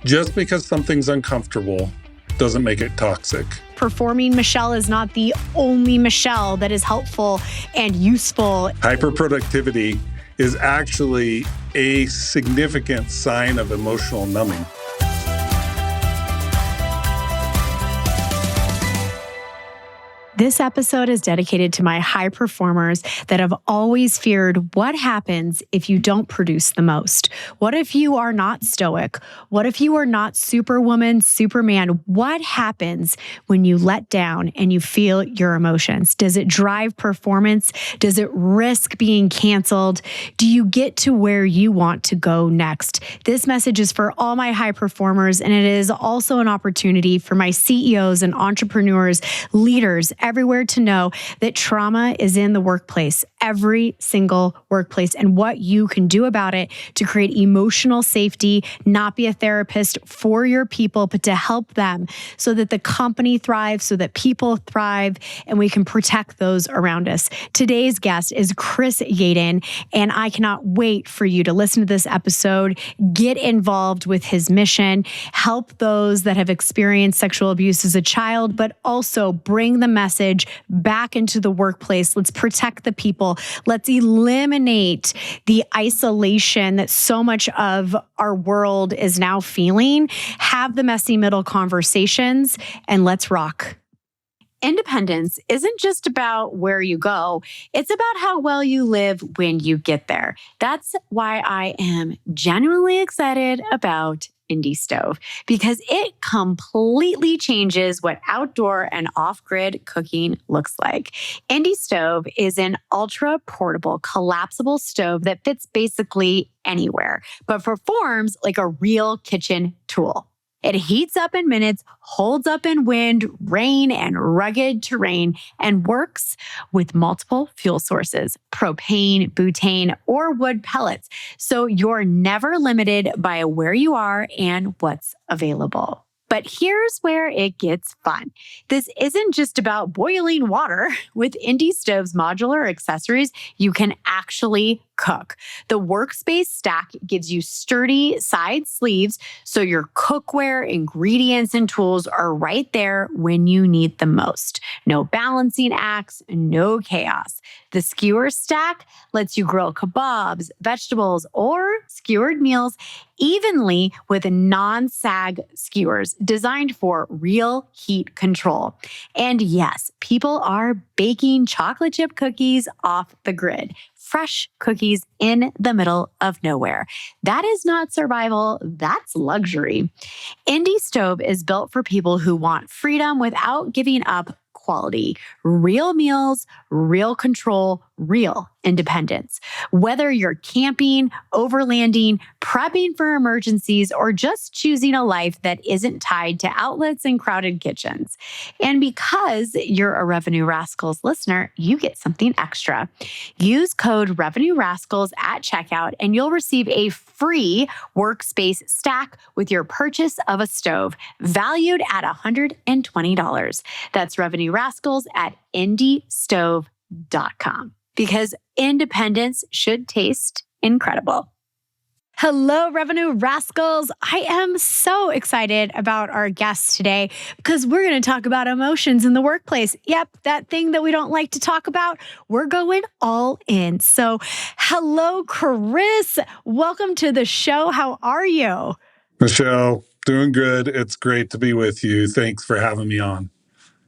Just because something's uncomfortable doesn't make it toxic. Performing Michelle is not the only Michelle that is helpful and useful. Hyperproductivity is actually a significant sign of emotional numbing. This episode is dedicated to my high performers that have always feared what happens if you don't produce the most. What if you are not stoic? What if you are not superwoman, superman? What happens when you let down and you feel your emotions? Does it drive performance? Does it risk being canceled? Do you get to where you want to go next? This message is for all my high performers, and it is also an opportunity for my CEOs and entrepreneurs, leaders, everywhere to know that trauma is in the workplace, every single workplace, and what you can do about it to create emotional safety, not be a therapist for your people, but to help them so that the company thrives, so that people thrive, and we can protect those around us. Today's guest is Chris Yadon, and I cannot wait for you to listen to this episode, get involved with his mission, help those that have experienced sexual abuse as a child, but also bring the message back into the workplace. Let's protect the people. Let's eliminate the isolation that so much of our world is now feeling. Have the messy middle conversations, and let's rock. Independence isn't just about where you go. It's about how well you live when you get there. That's why I am genuinely excited about Indie Stove, because it completely changes what outdoor and off-grid cooking looks like. Indie Stove is an ultra-portable, collapsible stove that fits basically anywhere, but performs like a real kitchen tool. It heats up in minutes, holds up in wind, rain, and rugged terrain, and works with multiple fuel sources, propane, butane, or wood pellets. So you're never limited by where you are and what's available. But here's where it gets fun. This isn't just about boiling water. With Indie Stove's modular accessories, you can actually cook. The workspace stack gives you sturdy side sleeves, so your cookware, ingredients, and tools are right there when you need them most. No balancing acts, no chaos. The skewer stack lets you grill kebabs, vegetables, or skewered meals evenly with non-sag skewers designed for real heat control. And yes, people are baking chocolate chip cookies off the grid. Fresh cookies in the middle of nowhere. That is not survival, that's luxury. Indie Stove is built for people who want freedom without giving up quality. Real meals, real control, real independence. Whether you're camping, overlanding, prepping for emergencies, or just choosing a life that isn't tied to outlets and crowded kitchens. And because you're a Revenue Rascals listener, you get something extra. Use code Revenue Rascals at checkout, and you'll receive a free workspace stack with your purchase of a stove, valued at $120. That's Revenue Rascals at indiestove.com. Because independence should taste incredible. Hello, Revenue Rascals. I am so excited about our guest today because we're going to talk about emotions in the workplace. Yep, that thing that we don't like to talk about, we're going all in. So, hello, Chris. Welcome to the show. How are you? Michelle, doing good. It's great to be with you. Thanks for having me on.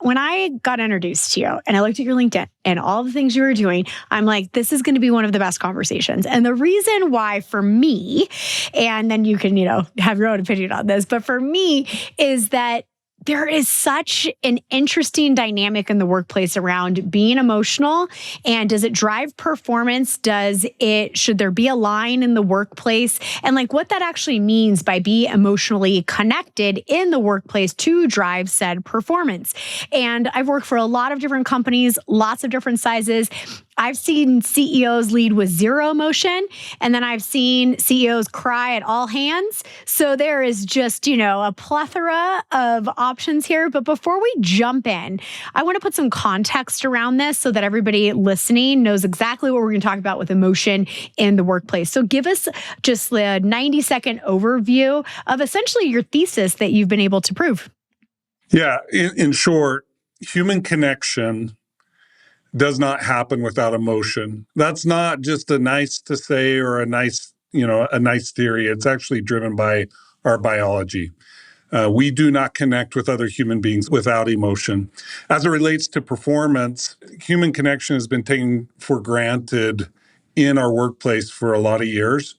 When I got introduced to you and I looked at your LinkedIn and all the things you were doing, I'm like, this is going to be one of the best conversations. And the reason why for me, and then you can, have your own opinion on this, but for me is that there is such an interesting dynamic in the workplace around being emotional. And does it drive performance? Should there be a line in the workplace? And what that actually means by being emotionally connected in the workplace to drive said performance. And I've worked for a lot of different companies, lots of different sizes. I've seen CEOs lead with zero emotion, and then I've seen CEOs cry at all hands. So there is just, a plethora of options here. But before we jump in, I want to put some context around this so that everybody listening knows exactly what we're going to talk about with emotion in the workplace. So give us just the 90-second overview of essentially your thesis that you've been able to prove. Yeah, in short, human connection does not happen without emotion. That's not just a nice to say or a nice theory. It's actually driven by our biology. We do not connect with other human beings without emotion. As it relates to performance, human connection has been taken for granted in our workplace for a lot of years.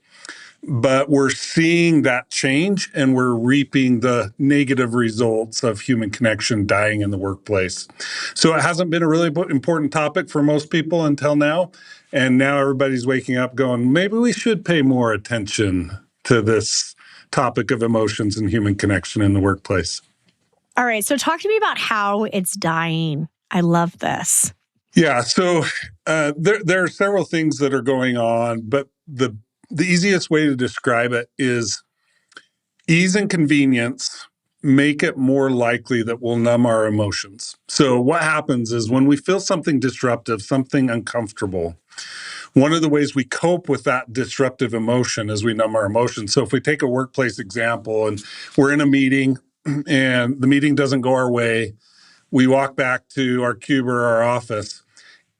But we're seeing that change and we're reaping the negative results of human connection dying in the workplace. So it hasn't been a really important topic for most people until now. And now everybody's waking up going, maybe we should pay more attention to this topic of emotions and human connection in the workplace. All right. So talk to me about how it's dying. I love this. Yeah. So there are several things that are going on, but the easiest way to describe it is ease and convenience make it more likely that we'll numb our emotions. So what happens is when we feel something disruptive, something uncomfortable, one of the ways we cope with that disruptive emotion is we numb our emotions. So if we take a workplace example and we're in a meeting and the meeting doesn't go our way, we walk back to our cube or our office.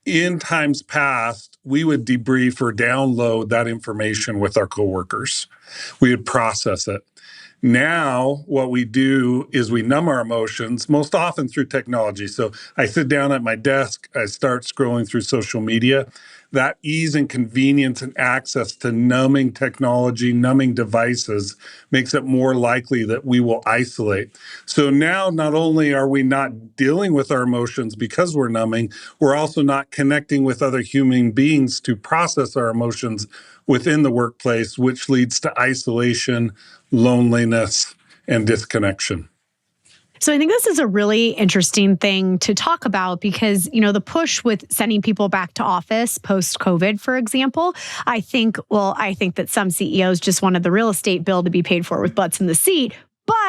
In times past, we would debrief or download that information with our coworkers. We would process it. Now, what we do is we numb our emotions, most often through technology. So I sit down at my desk, I start scrolling through social media. That ease and convenience and access to numbing technology, numbing devices makes it more likely that we will isolate. So now, not only are we not dealing with our emotions because we're numbing, we're also not connecting with other human beings to process our emotions within the workplace, which leads to isolation, loneliness, and disconnection. So I think this is a really interesting thing to talk about because, the push with sending people back to office post-COVID, for example, I think that some CEOs just wanted the real estate bill to be paid for with butts in the seat.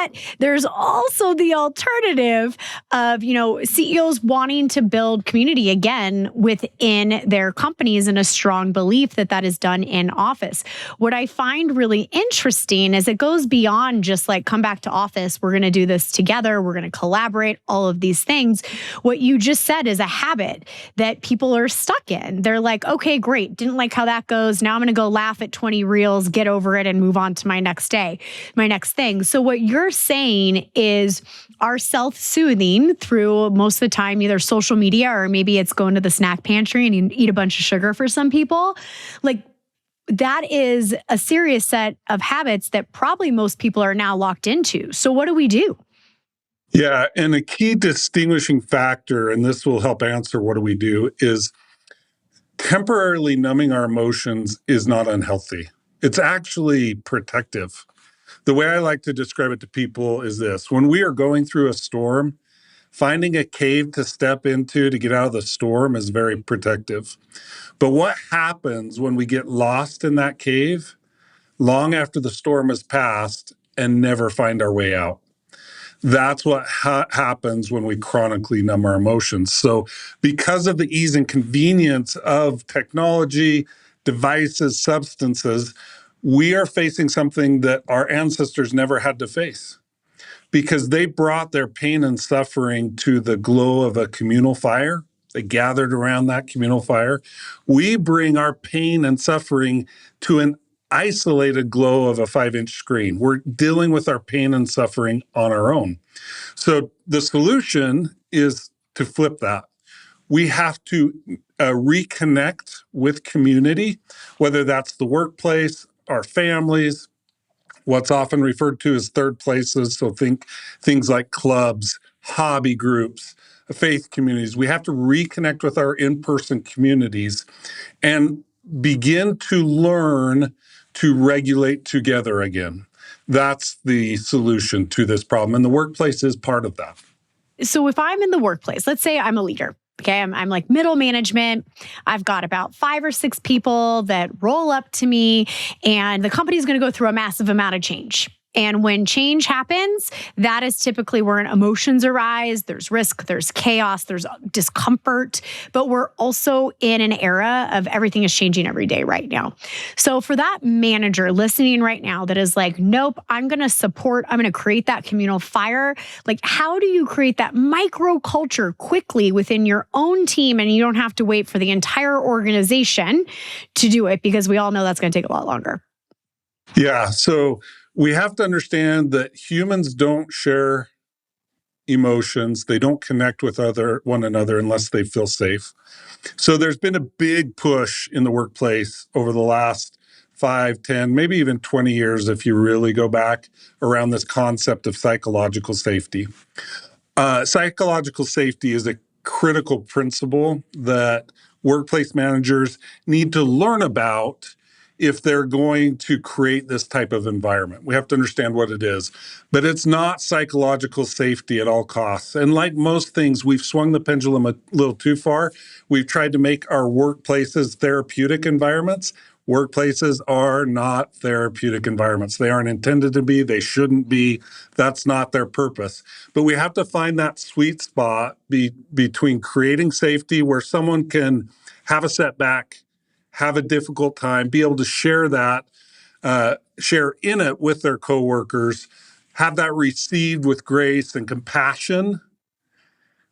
But there's also the alternative of, CEOs wanting to build community again within their companies and a strong belief that that is done in office. What I find really interesting is it goes beyond just like, come back to office, we're going to do this together, we're going to collaborate, all of these things. What you just said is a habit that people are stuck in. They're like, okay, great, didn't like how that goes. Now I'm going to go laugh at 20 reels, get over it, and move on to my next thing. So what you're saying is our self-soothing through most of the time, either social media or maybe it's going to the snack pantry and you eat a bunch of sugar for some people. Like that is a serious set of habits that probably most people are now locked into. So what do we do? Yeah, and a key distinguishing factor, and this will help answer what do we do, is temporarily numbing our emotions is not unhealthy. It's actually protective. The way I like to describe it to people is this. When we are going through a storm, finding a cave to step into to get out of the storm is very protective. But what happens when we get lost in that cave long after the storm has passed and never find our way out? That's what happens when we chronically numb our emotions. So because of the ease and convenience of technology, devices, substances, we are facing something that our ancestors never had to face because they brought their pain and suffering to the glow of a communal fire. They gathered around that communal fire. We bring our pain and suffering to an isolated glow of a 5-inch screen. We're dealing with our pain and suffering on our own. So the solution is to flip that. We have to reconnect with community, whether that's the workplace, our families, what's often referred to as third places. So think things like clubs, hobby groups, faith communities. We have to reconnect with our in-person communities and begin to learn to regulate together again. That's the solution to this problem. And the workplace is part of that. So if I'm in the workplace, let's say I'm a leader Okay, I'm like middle management. I've got about 5 or 6 people that roll up to me, and the company is going to go through a massive amount of change. And when change happens, that is typically where emotions arise. There's risk, there's chaos, there's discomfort, but we're also in an era of everything is changing every day right now. So for that manager listening right now that is like, nope, I'm going to support, I'm going to create that communal fire. Like, how do you create that micro culture quickly within your own team? And you don't have to wait for the entire organization to do it, because we all know that's going to take a lot longer. Yeah. So we have to understand that humans don't share emotions. They don't connect with one another unless they feel safe. So there's been a big push in the workplace over the last 5, 10, maybe even 20 years, if you really go back, around this concept of psychological safety. Psychological safety is a critical principle that workplace managers need to learn about if they're going to create this type of environment. We have to understand what it is. But it's not psychological safety at all costs. And like most things, we've swung the pendulum a little too far. We've tried to make our workplaces therapeutic environments. Workplaces are not therapeutic environments. They aren't intended to be. They shouldn't be. That's not their purpose. But we have to find that sweet spot between creating safety where someone can have a setback, have a difficult time, be able to share that, share in it with their coworkers, have that received with grace and compassion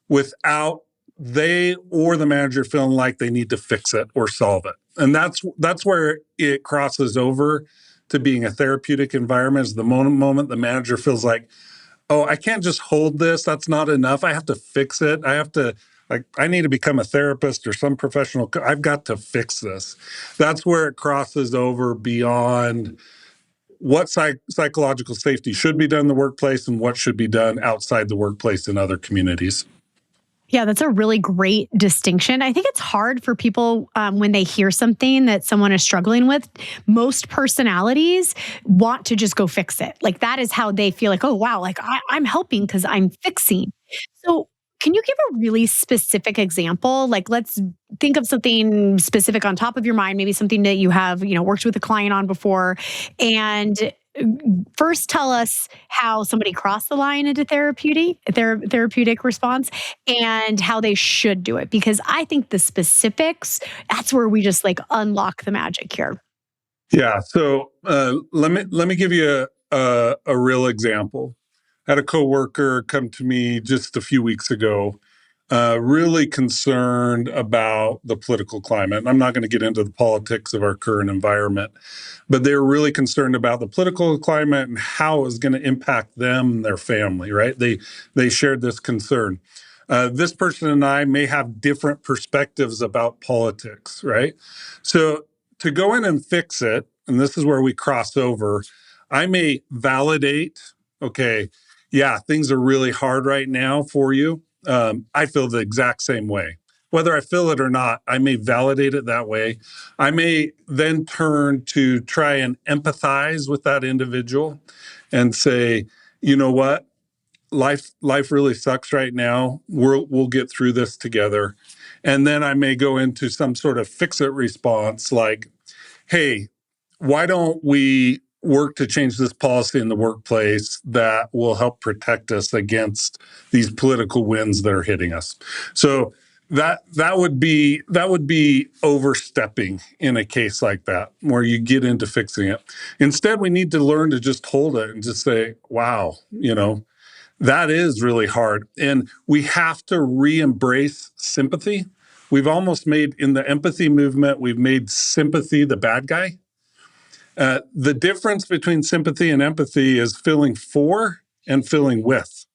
without they or the manager feeling like they need to fix it or solve it. And that's where it crosses over to being a therapeutic environment, is the moment the manager feels like, oh, I can't just hold this. That's not enough. I have to fix it. I need to become a therapist or some professional. I've got to fix this. That's where it crosses over beyond what psychological safety should be done in the workplace and what should be done outside the workplace in other communities. Yeah, that's a really great distinction. I think it's hard for people when they hear something that someone is struggling with. Most personalities want to just go fix it. Like, that is how they feel like, oh, wow, like I'm helping because I'm fixing. So can you give a really specific example? Like, let's think of something specific on top of your mind, maybe something that you have, worked with a client on before. And first tell us how somebody crossed the line into therapeutic response, and how they should do it. Because I think the specifics, that's where we just like unlock the magic here. Yeah. So let me give you a real example. I had a coworker come to me just a few weeks ago, really concerned about the political climate. And I'm not going to get into the politics of our current environment, but they were really concerned about the political climate and how it was going to impact them and their family. Right? They shared this concern. This person and I may have different perspectives about politics. Right? So to go in and fix it, and this is where we cross over, I may validate, okay, yeah, things are really hard right now for you. I feel the exact same way. Whether I feel it or not, I may validate it that way. I may then turn to try and empathize with that individual and say, you know what? Life really sucks right now. We'll get through this together. And then I may go into some sort of fix it response like, hey, why don't we work to change this policy in the workplace that will help protect us against these political winds that are hitting us? So that would be overstepping in a case like that, where you get into fixing it. Instead, we need to learn to just hold it and just say, wow, that is really hard. And we have to re-embrace sympathy. We've almost made, in the empathy movement, we've made sympathy the bad guy. The difference between sympathy and empathy is feeling for and feeling with.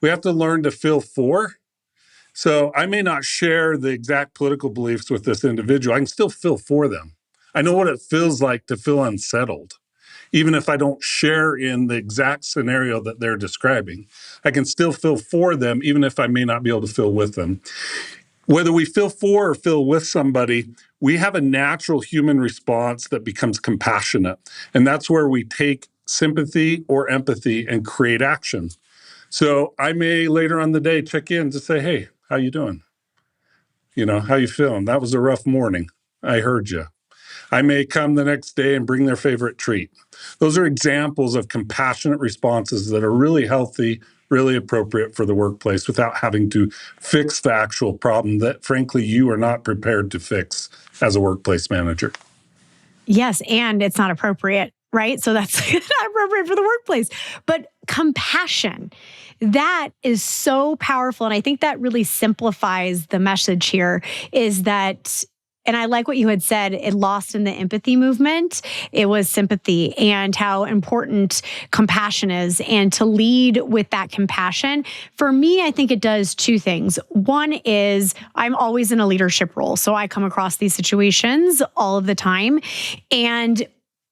We have to learn to feel for. So I may not share the exact political beliefs with this individual. I can still feel for them. I know what it feels like to feel unsettled, even if I don't share in the exact scenario that they're describing. I can still feel for them, even if I may not be able to feel with them. Whether we feel for or feel with somebody, we have a natural human response that becomes compassionate. And that's where we take sympathy or empathy and create action. So I may later on the day check in to say, hey, how you doing? How you feeling? That was a rough morning. I heard you. I may come the next day and bring their favorite treat. Those are examples of compassionate responses that are really healthy, really appropriate for the workplace without having to fix the actual problem that, frankly, you are not prepared to fix as a workplace manager. Yes, and it's not appropriate, right? So that's not appropriate for the workplace. But compassion, that is so powerful. And I think that really simplifies the message here is that, and I like what you had said, it lost in the empathy movement. It was sympathy and how important compassion is. And to lead with that compassion, for me, I think it does two things. One is I'm always in a leadership role. So I come across these situations all of the time. And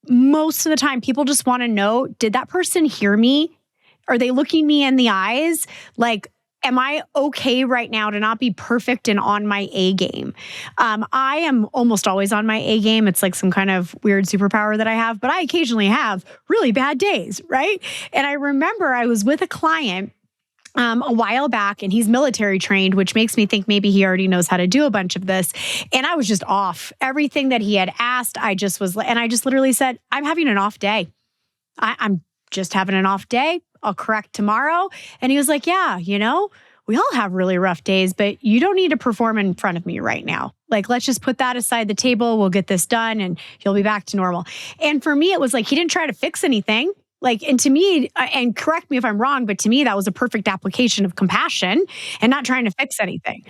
most of the time, people just want to know, did that person hear me? Are they looking me in the eyes? Like, am I okay right now to not be perfect and on my A game? I am almost always on my A game. It's like some kind of weird superpower that I have, but I occasionally have really bad days, right? And I remember I was with a client a while back, and he's military trained, which makes me think maybe he already knows how to do a bunch of this. And I was just off. Everything that he had asked, I just literally said, I'm having an off day. I'm just having an off day. I'll correct tomorrow. And he was like, yeah, we all have really rough days, but you don't need to perform in front of me right now. Like, let's just put that aside the table. We'll get this done and you'll be back to normal. And for me, it was like, he didn't try to fix anything. And to me, and correct me if I'm wrong, but to me, that was a perfect application of compassion and not trying to fix anything.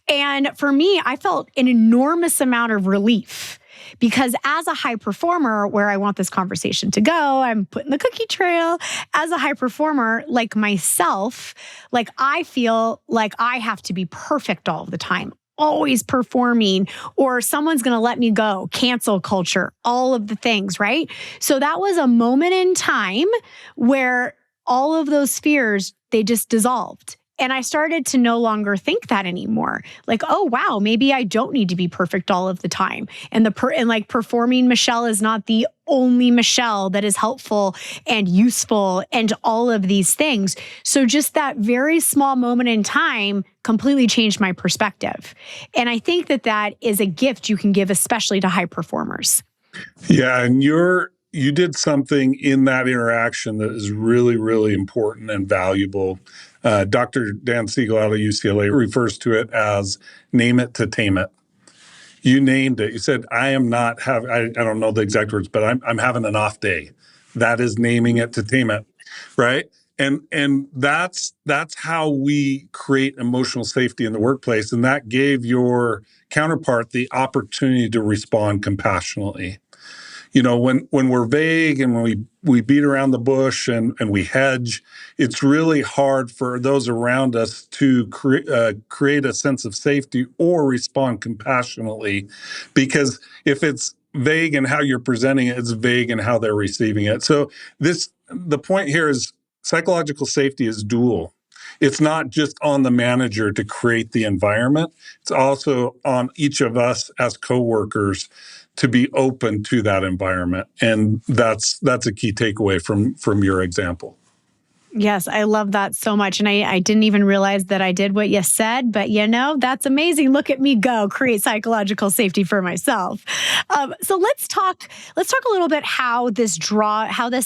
And for me, I felt an enormous amount of relief. Because as a high performer, where I want this conversation to go, I'm putting the cookie trail. As a high performer, like myself, like I feel like I have to be perfect all the time, always performing, or someone's going to let me go, cancel culture, all of the things, right? So that was a moment in time where all of those fears, they just dissolved. And I started to no longer think that anymore. Like, oh, wow, maybe I don't need to be perfect all of the time. And performing Michelle is not the only Michelle that is helpful and useful and all of these things. So just that very small moment in time completely changed my perspective. And I think that that is a gift you can give, especially to high performers. Yeah, and you did something in that interaction that is really, really important and valuable. Dr. Dan Siegel out of UCLA refers to it as name it to tame it. You named it. You said, I am not having, I don't know the exact words, but I'm having an off day. That is naming it to tame it, right? And that's how we create emotional safety in the workplace. And that gave your counterpart the opportunity to respond compassionately. When we're vague and when we beat around the bush and we hedge, it's really hard for those around us to create a sense of safety or respond compassionately, because if it's vague in how you're presenting it, it's vague in how they're receiving it. So the point here is psychological safety is dual. It's not just on the manager to create the environment. It's also on each of us as coworkers to be open to that environment. And that's a key takeaway from your example. Yes, I love that so much. And I didn't even realize that I did what you said, but that's amazing. Look at me go, create psychological safety for myself. So let's talk a little bit how this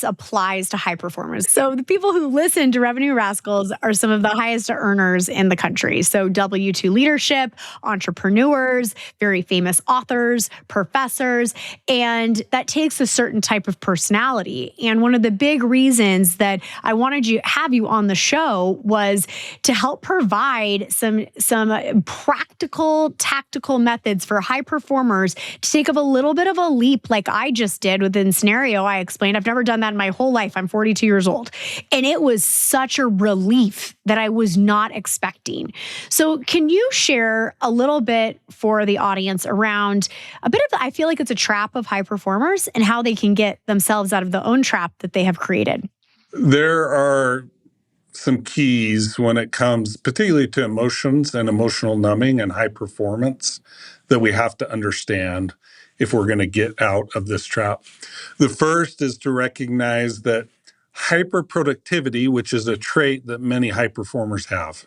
applies to high performers. So the people who listen to Revenue Rascals are some of the highest earners in the country. So W-2 leadership, entrepreneurs, very famous authors, professors, and that takes a certain type of personality. And one of the big reasons that I wanted to have you on the show was to help provide some practical, tactical methods for high performers to take a little bit of a leap like I just did within scenario I explained. I've never done that in my whole life. I'm 42 years old. And it was such a relief that I was not expecting. So can you share a little bit for the audience around a bit of, I feel like it's a trap of high performers and how they can get themselves out of the own trap that they have created? There are some keys when it comes particularly to emotions and emotional numbing and high performance that we have to understand if we're going to get out of this trap. The first is to recognize that hyperproductivity, which is a trait that many high performers have.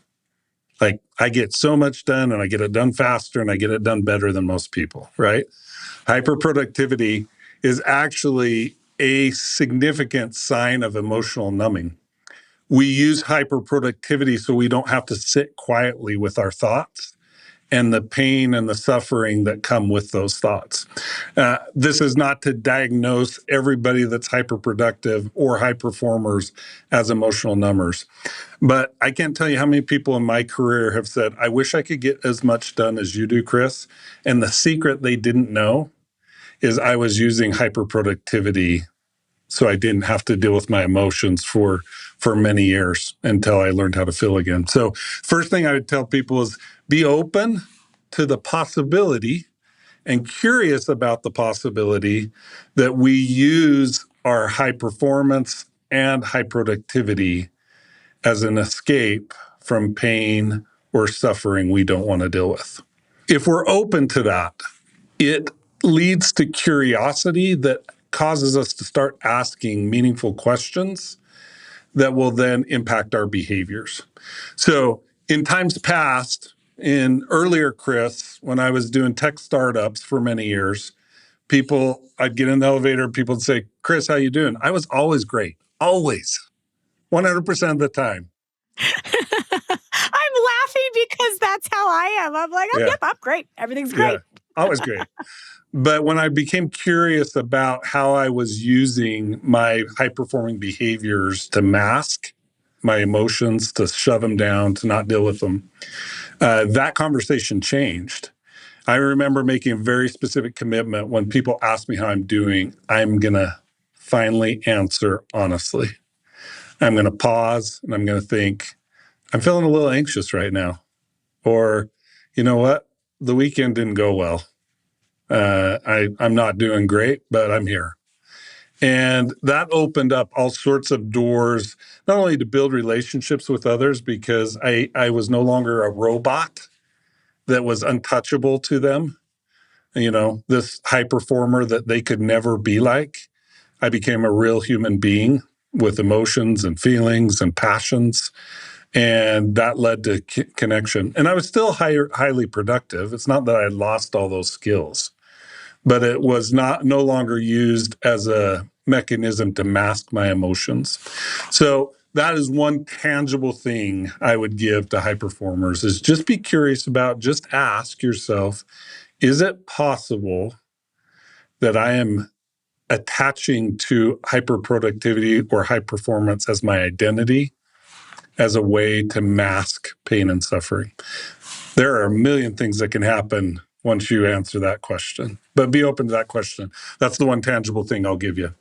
Like I get so much done and I get it done faster and I get it done better than most people, right? Hyperproductivity is actually a significant sign of emotional numbing. We use hyperproductivity so we don't have to sit quietly with our thoughts and the pain and the suffering that come with those thoughts. This is not to diagnose everybody that's hyperproductive or high performers as emotional numbers. But I can't tell you how many people in my career have said, I wish I could get as much done as you do, Chris. And the secret they didn't know is I was using hyperproductivity so I didn't have to deal with my emotions for many years until I learned how to feel again. So first thing I would tell people is be open to the possibility and curious about the possibility that we use our high performance and high productivity as an escape from pain or suffering we don't want to deal with. If we're open to that, it leads to curiosity that causes us to start asking meaningful questions that will then impact our behaviors. So in times past, in earlier Chris, when I was doing tech startups for many years, I'd get in the elevator, people would say, Chris, how you doing? I was always great, always, 100% of the time. I'm laughing because that's how I am. I'm like, oh, Yeah. yep, I'm great. Everything's Yeah, great. always great. But when I became curious about how I was using my high performing behaviors to mask my emotions, to shove them down, to not deal with them, that conversation changed. I remember making a very specific commitment when people ask me how I'm doing, I'm going to finally answer honestly. I'm going to pause and I'm going to think, I'm feeling a little anxious right now. Or, you know what? The weekend didn't go well. I'm not doing great, but I'm here. And that opened up all sorts of doors, not only to build relationships with others, because I was no longer a robot that was untouchable to them, this high performer that they could never be like. I became a real human being with emotions and feelings and passions. And that led to connection. And I was still highly productive. It's not that I lost all those skills, but it was no longer used as a mechanism to mask my emotions. So that is one tangible thing I would give to high performers is just be curious about, just ask yourself, is it possible that I am attaching to hyperproductivity or high performance as my identity as a way to mask pain and suffering? There are a million things that can happen once you answer that question, but be open to that question. That's the one tangible thing I'll give you.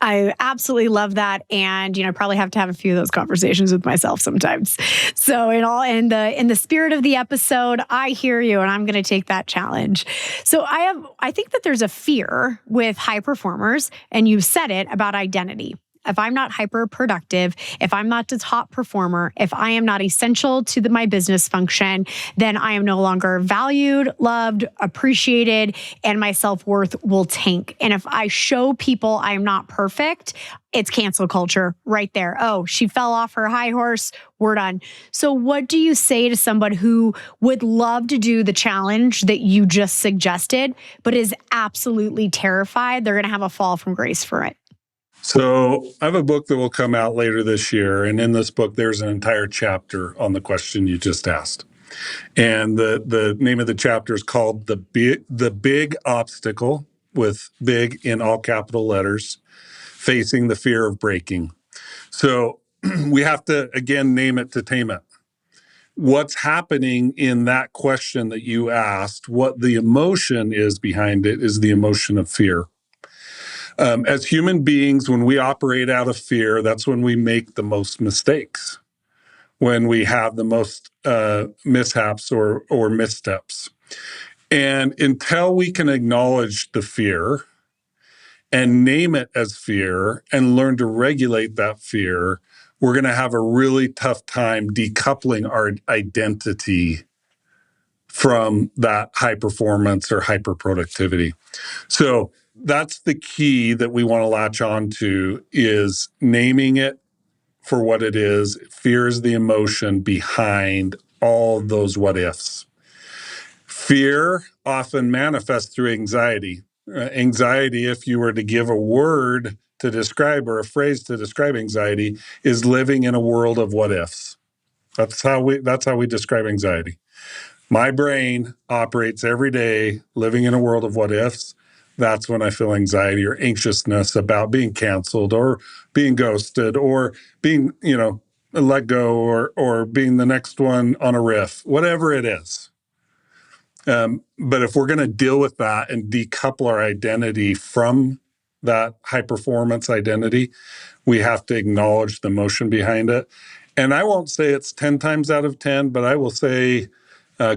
I absolutely love that, and probably have to have a few of those conversations with myself sometimes. So, in the spirit of the episode, I hear you, and I'm going to take that challenge. So, I think that there's a fear with high performers, and you said it about identity. If I'm not hyper productive, if I'm not the top performer, if I am not essential to my business function, then I am no longer valued, loved, appreciated, and my self-worth will tank. And if I show people I'm not perfect, it's cancel culture right there. Oh, she fell off her high horse. We're done. So what do you say to someone who would love to do the challenge that you just suggested, but is absolutely terrified they're going to have a fall from grace for it? So I have a book that will come out later this year. And in this book, there's an entire chapter on the question you just asked. And the name of the chapter is called The Big Obstacle, with big in all capital letters, facing the fear of breaking. So we have to, again, name it to tame it. What's happening in that question that you asked, what the emotion is behind it, is the emotion of fear. As human beings, when we operate out of fear, that's when we make the most mistakes, when we have the most mishaps or missteps. And until we can acknowledge the fear and name it as fear and learn to regulate that fear, we're going to have a really tough time decoupling our identity from that high performance or hyper productivity. So that's the key that we want to latch on to, is naming it for what it is. Fear is the emotion behind all those what ifs. Fear often manifests through anxiety. Anxiety, if you were to give a word to describe or a phrase to describe anxiety, is living in a world of what ifs. That's how we describe anxiety. My brain operates every day living in a world of what ifs. That's when I feel anxiety or anxiousness about being canceled or being ghosted or being, let go or being the next one on a riff, whatever it is. But if we're going to deal with that and decouple our identity from that high performance identity, we have to acknowledge the emotion behind it. And I won't say it's 10 times out of 10, but I will say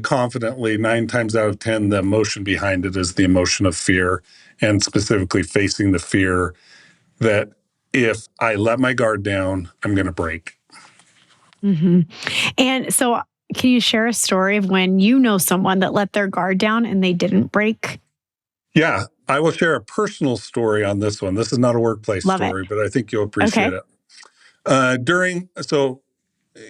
confidently 9 times out of 10, the emotion behind it is the emotion of fear, and specifically facing the fear that if I let my guard down, I'm going to break. Mm-hmm. And so can you share a story of when you know someone that let their guard down and they didn't break? Yeah, I will share a personal story on this one. This is not a workplace Love story, it. but I think you'll appreciate Okay. it.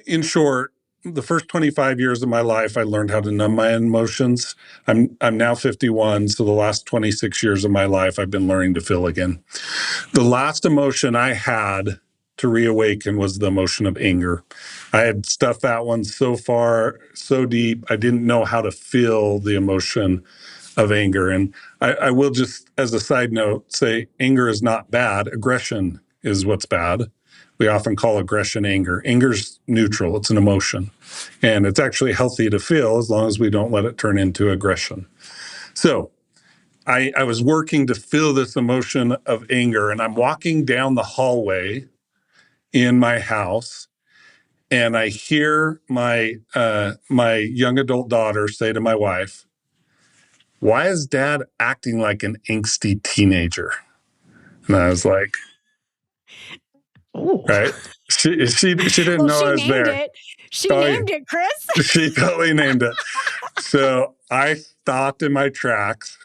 In short, the first 25 years of my life, I learned how to numb my emotions. I'm now 51, so the last 26 years of my life, I've been learning to feel again. The last emotion I had to reawaken was the emotion of anger. I had stuffed that one so far, so deep, I didn't know how to feel the emotion of anger. And I will just, as a side note, say anger is not bad. Aggression is what's bad. We often call aggression anger. Anger's neutral. It's an emotion. And it's actually healthy to feel as long as we don't let it turn into aggression. So I was working to feel this emotion of anger, and I'm walking down the hallway in my house, and I hear my young adult daughter say to my wife, "Why is Dad acting like an angsty teenager?" And I was like, Ooh. right? She didn't Well, know she I was named there. it. She Oh, yeah. named it, Chris. She totally named it. So I stopped in my tracks,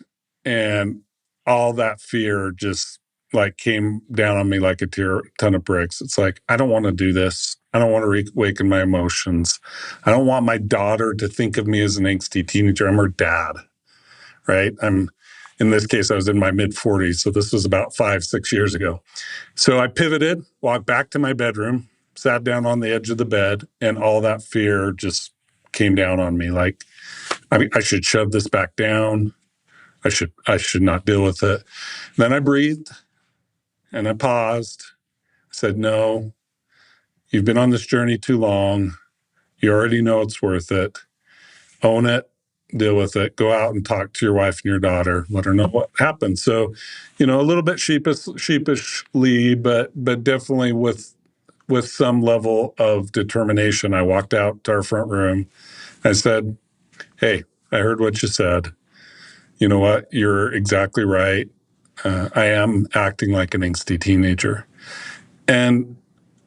and all that fear just like came down on me like a ton of bricks. It's like, I don't want to do this. I don't want to reawaken my emotions. I don't want my daughter to think of me as an angsty teenager. I'm her dad, right? In this case, I was in my mid 40s. So this was about 5-6 years ago. So I pivoted, walked back to my bedroom, sat down on the edge of the bed, and all that fear just came down on me. Like, I should shove this back down. I should not deal with it. Then I breathed and I paused. I said, no, you've been on this journey too long. You already know it's worth it. Own it, deal with it. Go out and talk to your wife and your daughter. Let her know what happened. So, a little bit sheepishly, but definitely with some level of determination, I walked out to our front room. I said, hey, I heard what you said. You know what? You're exactly right. I am acting like an angsty teenager. And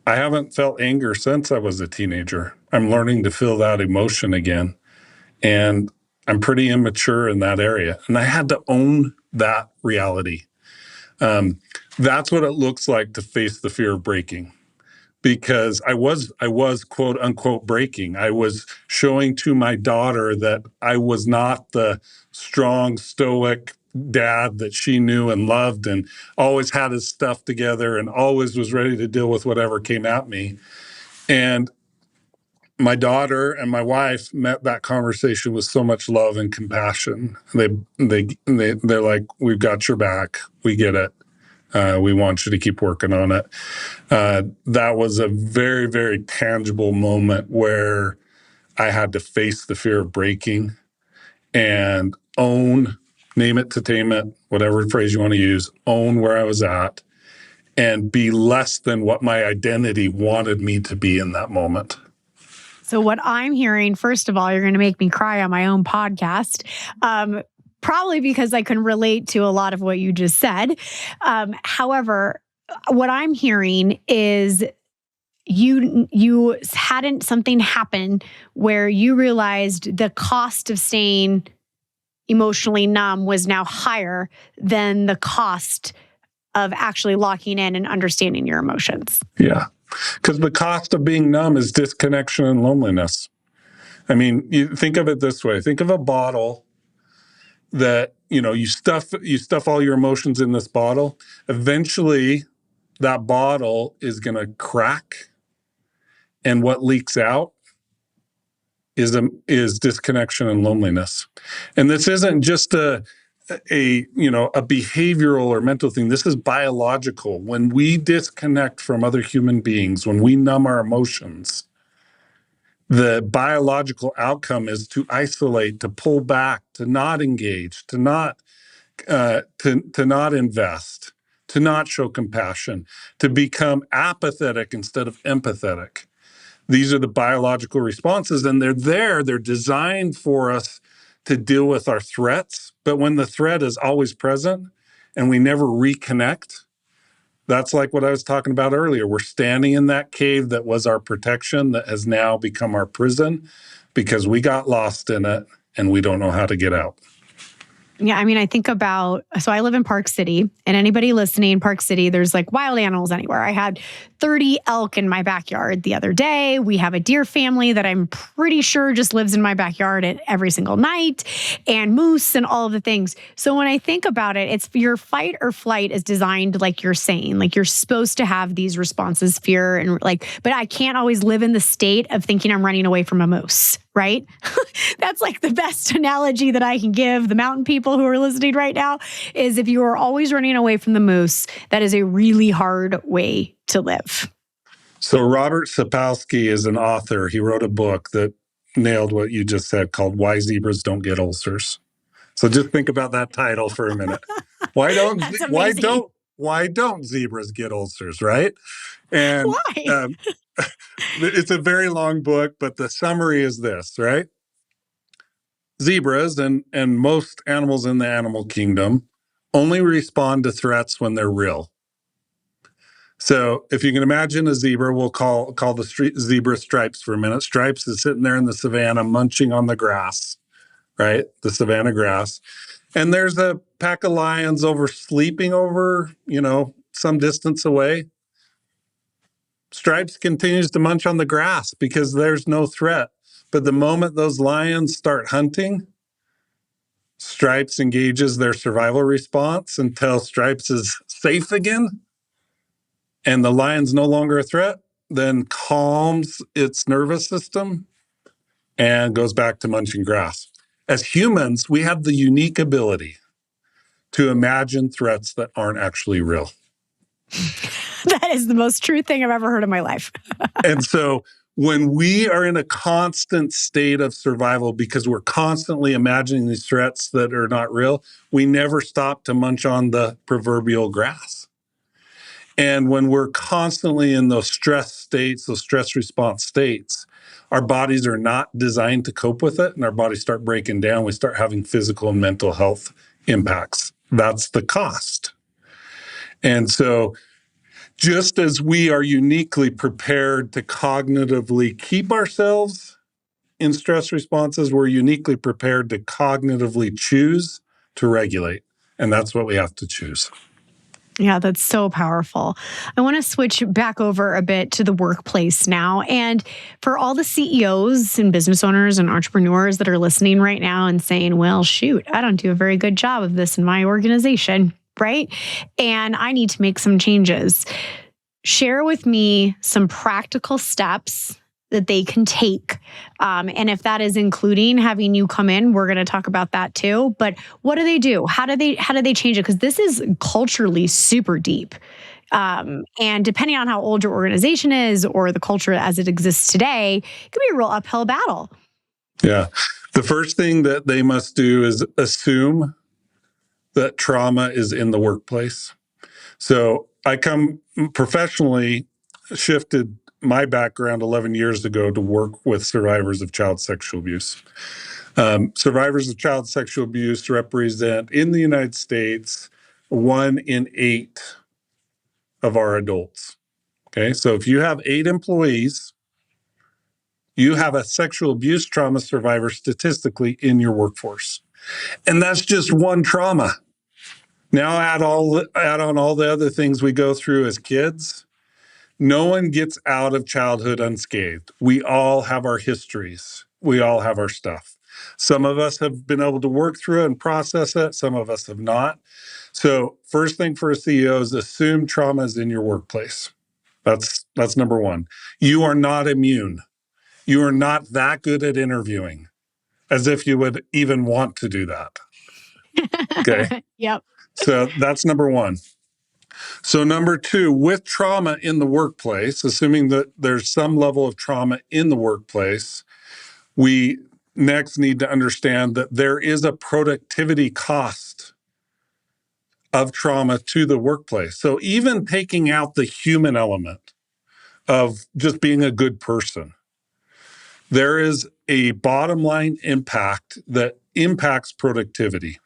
I haven't felt anger since I was a teenager. I'm learning to feel that emotion again. And I'm pretty immature in that area. And I had to own that reality. That's what it looks like to face the fear of breaking. Because I was quote unquote breaking. I was showing to my daughter that I was not the strong, stoic dad that she knew and loved and always had his stuff together and always was ready to deal with whatever came at me. And my daughter and my wife met that conversation with so much love and compassion. They're like, we've got your back. We get it. We want you to keep working on it. That was a very, very tangible moment where I had to face the fear of breaking and own, name it to tame it, whatever phrase you want to use, own where I was at and be less than what my identity wanted me to be in that moment. So what I'm hearing, first of all, you're going to make me cry on my own podcast. Probably because I can relate to a lot of what you just said. However, what I'm hearing is you hadn't something happen where you realized the cost of staying emotionally numb was now higher than the cost of actually locking in and understanding your emotions. Yeah. Because the cost of being numb is disconnection and loneliness. I mean, you think of it this way. Think of a bottle that, you stuff all your emotions in this bottle. Eventually, that bottle is going to crack, and what leaks out is disconnection and loneliness. And this isn't just a behavioral or mental thing. This is biological. When we disconnect from other human beings, when we numb our emotions, the biological outcome is to isolate, to pull back, to not engage, to not invest, to not show compassion, to become apathetic instead of empathetic. These are the biological responses, and they're designed for us to deal with our threats. But when the threat is always present and we never reconnect, that's like what I was talking about earlier. We're standing in that cave that was our protection that has now become our prison because we got lost in it and we don't know how to get out. Yeah, I mean, I think about, so I live in Park City, and anybody listening, Park City, there's like wild animals anywhere. I had 30 elk in my backyard the other day. We have a deer family that I'm pretty sure just lives in my backyard every single night, and moose and all of the things. So when I think about it, it's your fight or flight is designed like you're saying, like you're supposed to have these responses, fear, and but I can't always live in the state of thinking I'm running away from a moose. Right? That's like the best analogy that I can give the mountain people who are listening right now is if you are always running away from the moose, that is a really hard way to live. So Robert Sapolsky is an author. He wrote a book that nailed what you just said called Why Zebras Don't Get Ulcers. So just think about that title for a minute. Why don't zebras get ulcers, right? And why? It's a very long book, but the summary is this, right? Zebras and most animals in the animal kingdom only respond to threats when they're real. So if you can imagine a zebra, we'll call the zebra Stripes for a minute. Stripes is sitting there in the savannah munching on the grass, right? The savannah grass. And there's a pack of lions sleeping over, some distance away. Stripes continues to munch on the grass because there's no threat. But the moment those lions start hunting, Stripes engages their survival response until Stripes is safe again and the lion's no longer a threat, then calms its nervous system and goes back to munching grass. As humans, we have the unique ability to imagine threats that aren't actually real. That is the most true thing I've ever heard in my life. And so when we are in a constant state of survival because we're constantly imagining these threats that are not real, we never stop to munch on the proverbial grass. And when we're constantly in those stress states, those stress response states, our bodies are not designed to cope with it, and our bodies start breaking down. We start having physical and mental health impacts. That's the cost. And so just as we are uniquely prepared to cognitively keep ourselves in stress responses, we're uniquely prepared to cognitively choose to regulate. And that's what we have to choose. Yeah, that's so powerful. I want to switch back over a bit to the workplace now. And for all the CEOs and business owners and entrepreneurs that are listening right now and saying, well, shoot, I don't do a very good job of this in my organization, right? And I need to make some changes. Share with me some practical steps that they can take. And if that is including having you come in, we're going to talk about that too. But what do they do? How do they change it? Because this is culturally super deep. And depending on how old your organization is or the culture as it exists today, it could be a real uphill battle. Yeah. The first thing that they must do is assume that trauma is in the workplace. So I come professionally shifted my background 11 years ago to work with survivors of child sexual abuse. Survivors of child sexual abuse represent in the United States 1 in 8 of our adults. Okay, so if you have 8 employees, you have a sexual abuse trauma survivor statistically in your workforce. And that's just one trauma. Now add on all the other things we go through as kids. No one gets out of childhood unscathed. We all have our histories. We all have our stuff. Some of us have been able to work through it and process it. Some of us have not. So first thing for a CEO is assume trauma is in your workplace. That's number one. You are not immune. You are not that good at interviewing, as if you would even want to do that. Okay. Yep. So that's number one. So number two, with trauma in the workplace, assuming that there's some level of trauma in the workplace, we next need to understand that there is a productivity cost of trauma to the workplace. So even taking out the human element of just being a good person, there is a bottom line impact that impacts productivity.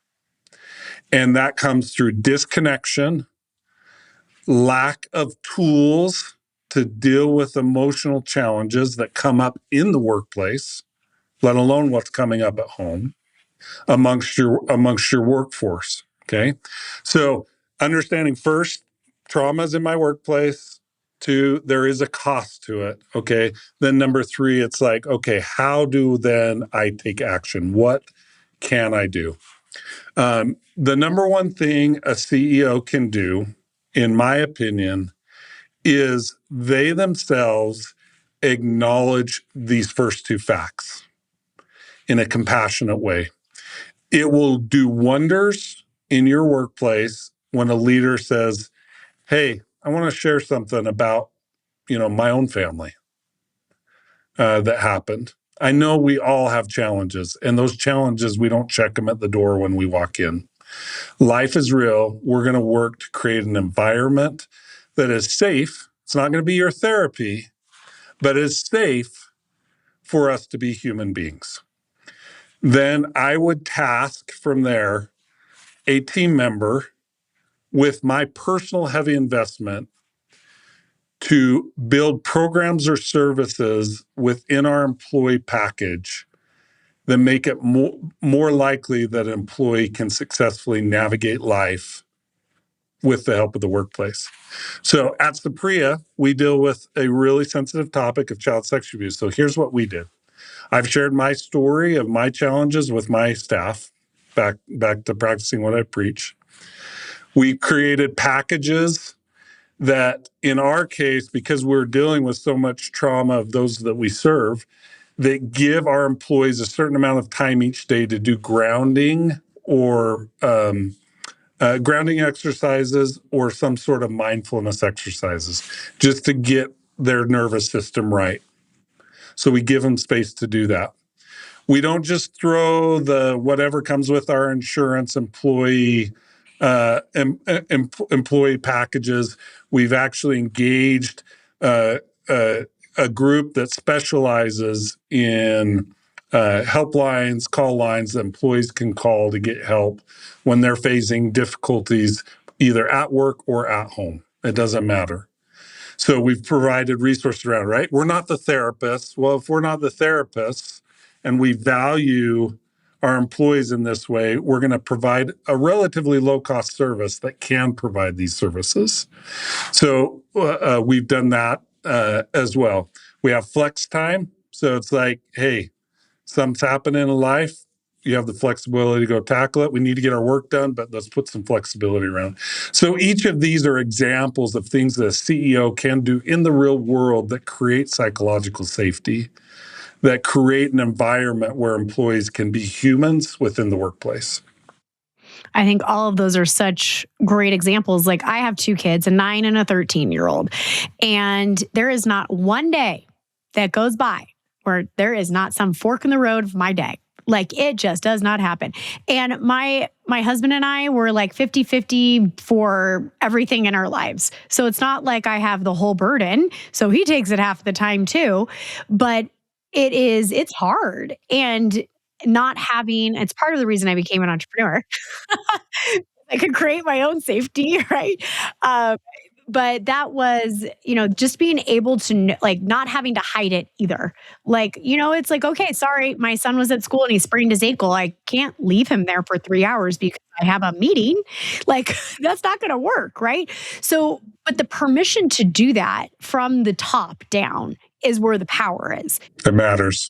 And that comes through disconnection, lack of tools to deal with emotional challenges that come up in the workplace, let alone what's coming up at home amongst your workforce. Okay. So understanding first, trauma is in my workplace. Two, there is a cost to it. Okay. Then number three, it's like, okay, how do then I take action? What can I do? The number one thing a CEO can do, in my opinion, is they themselves acknowledge these first two facts in a compassionate way. It will do wonders in your workplace when a leader says, "Hey, I want to share something about, my own family that happened. I know we all have challenges, and those challenges, we don't check them at the door when we walk in. Life is real. We're going to work to create an environment that is safe. It's not going to be your therapy, but is safe for us to be human beings." Then I would task from there a team member with my personal heavy investment to build programs or services within our employee package that make it more likely that an employee can successfully navigate life with the help of the workplace. So at Saprea, we deal with a really sensitive topic of child sexual abuse. So here's what we did. I've shared my story of my challenges with my staff, back to practicing what I preach. We created packages that, in our case, because we're dealing with so much trauma of those that we serve, that give our employees a certain amount of time each day to do grounding or grounding exercises or some sort of mindfulness exercises, just to get their nervous system right. So we give them space to do that. We don't just throw the whatever comes with our insurance employee employee packages. We've actually engaged a group that specializes in helplines, call lines that employees can call to get help when they're facing difficulties either at work or at home. It doesn't matter. So we've provided resources around, right? We're not the therapists. Well, if we're not the therapists and we value our employees in this way, we're going to provide a relatively low-cost service that can provide these services. So we've done that as well. We have flex time. So it's like, hey, something's happening in life. You have the flexibility to go tackle it. We need to get our work done, but let's put some flexibility around. So each of these are examples of things that a CEO can do in the real world that create psychological safety, that create an environment where employees can be humans within the workplace. I think all of those are such great examples. Like, I have two kids, a 9 and a 13-year-old, and there is not one day that goes by where there is not some fork in the road of my day. Like, it just does not happen. And my husband and I were like 50-50 for everything in our lives. So it's not like I have the whole burden. So he takes it half the time too. But it's hard. And not having, it's part of the reason I became an entrepreneur. I could create my own safety, right? But that was, just being able to, like, not having to hide it either. Like, it's like, okay, sorry, my son was at school and he sprained his ankle. I can't leave him there for 3 hours because I have a meeting. Like, that's not going to work, right? So, but the permission to do that from the top down is where the power is. It matters.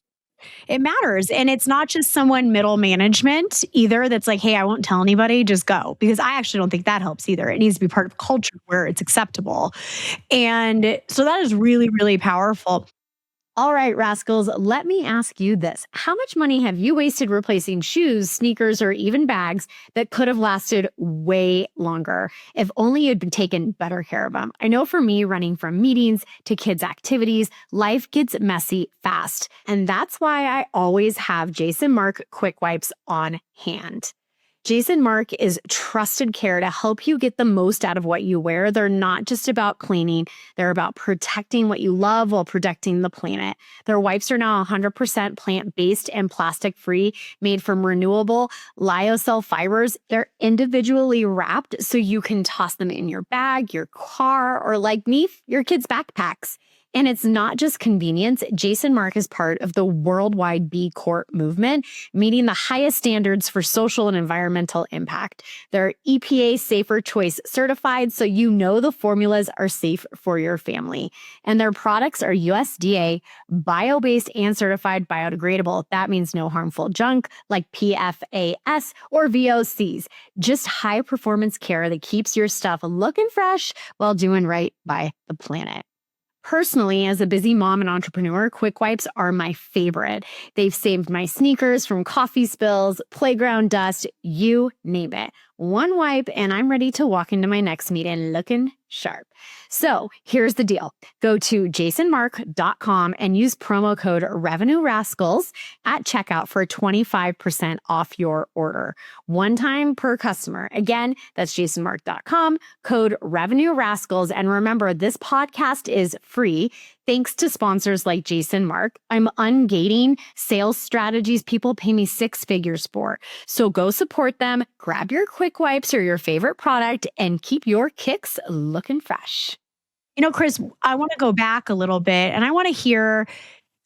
It matters. And it's not just someone middle management either that's like, hey, I won't tell anybody, just go. Because I actually don't think that helps either. It needs to be part of culture where it's acceptable. And so that is really, really powerful. All right, Rascals, let me ask you this. How much money have you wasted replacing shoes, sneakers, or even bags that could have lasted way longer if only you'd been taken better care of them? I know for me, running from meetings to kids' activities, life gets messy fast. And that's why I always have Jason Mark Quick Wipes on hand. Jason Mark is trusted care to help you get the most out of what you wear. They're not just about cleaning. They're about protecting what you love while protecting the planet. Their wipes are now 100% plant-based and plastic-free, made from renewable lyocell fibers. They're individually wrapped so you can toss them in your bag, your car, or like me, your kids' backpacks. And it's not just convenience. Jason Mark is part of the worldwide B Corp movement, meeting the highest standards for social and environmental impact. They're EPA Safer Choice certified, so you know the formulas are safe for your family. And their products are USDA, bio-based, and certified biodegradable. That means no harmful junk like PFAS or VOCs. Just high-performance care that keeps your stuff looking fresh while doing right by the planet. Personally, as a busy mom and entrepreneur, Quick Wipes are my favorite. They've saved my sneakers from coffee spills, playground dust, you name it. One wipe and I'm ready to walk into my next meeting looking sharp. So here's the deal. Go to jasonmark.com and use promo code Revenue Rascals at checkout for 25% off your order. One time per customer. Again, that's jasonmark.com, code Revenue Rascals. And remember, this podcast is free thanks to sponsors like Jason Mark. I'm ungating sales strategies people pay me six figures for. So go support them, grab your Quick Wipes or your favorite product, and keep your kicks looking fresh. You know, Chris, I want to go back a little bit and I want to hear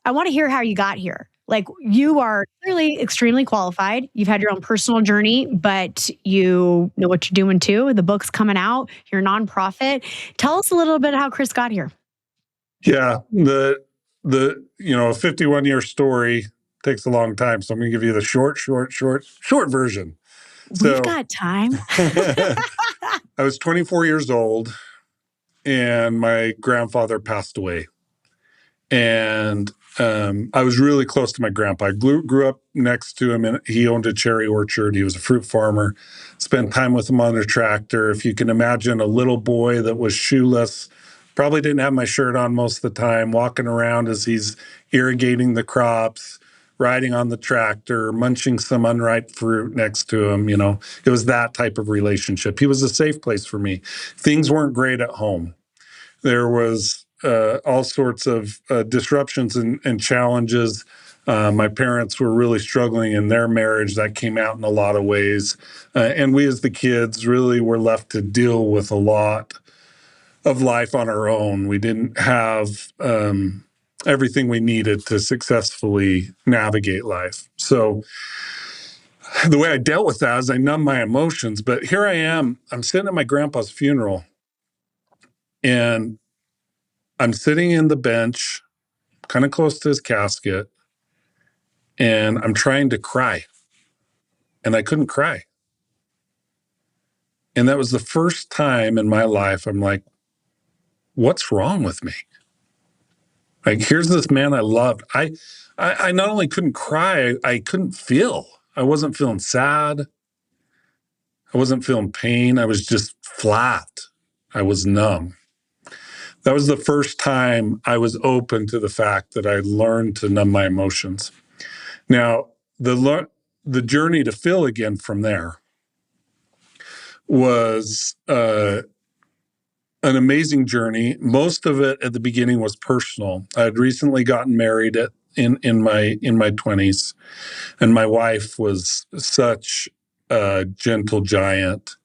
how you got here. Like, you are clearly extremely qualified. You've had your own personal journey, but you know what you're doing too. The book's coming out, you're a nonprofit. Tell us a little bit how Chris got here. Yeah, the 51-year story takes a long time, so I'm going to give you the short version. We've got time. I was 24 years old, and my grandfather passed away. And I was really close to my grandpa. I grew up next to him, and he owned a cherry orchard. He was a fruit farmer. Spent time with him on a tractor. If you can imagine a little boy that was shoeless, probably didn't have my shirt on most of the time, walking around as he's irrigating the crops, riding on the tractor, munching some unripe fruit next to him. It was that type of relationship. He was a safe place for me. Things weren't great at home. There was all sorts of disruptions and challenges. My parents were really struggling in their marriage. That came out in a lot of ways. And we as the kids really were left to deal with a lot of life on our own. We didn't have everything we needed to successfully navigate life. So the way I dealt with that is I numbed my emotions. But here I am. I'm sitting at my grandpa's funeral, and I'm sitting in the bench, kind of close to his casket, and I'm trying to cry. And I couldn't cry. And that was the first time in my life I'm like, what's wrong with me? Like, here's this man I loved. I not only couldn't cry, I couldn't feel. I wasn't feeling sad. I wasn't feeling pain. I was just flat. I was numb. That was the first time I was open to the fact that I learned to numb my emotions. Now, the journey to feel again from there was an amazing journey. Most of it at the beginning was personal. I had recently gotten married in my 20s, and my wife was such a gentle giant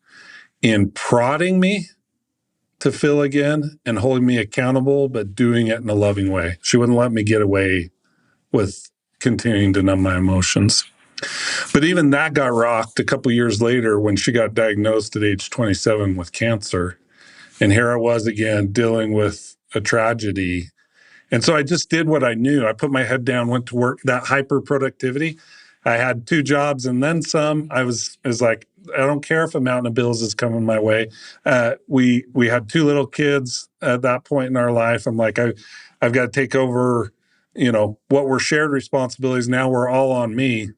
in prodding me to feel again and holding me accountable, but doing it in a loving way. She wouldn't let me get away with continuing to numb my emotions. But even that got rocked a couple years later when she got diagnosed at age 27 with cancer. And here I was again dealing with a tragedy. And so I just did what I knew. I put my head down, went to work. That hyperproductivity. I had 2 jobs and then some. I was like, I don't care if a mountain of bills is coming my way. We had 2 little kids at that point in our life. I'm like, I've got to take over, what were shared responsibilities. Now we're all on me,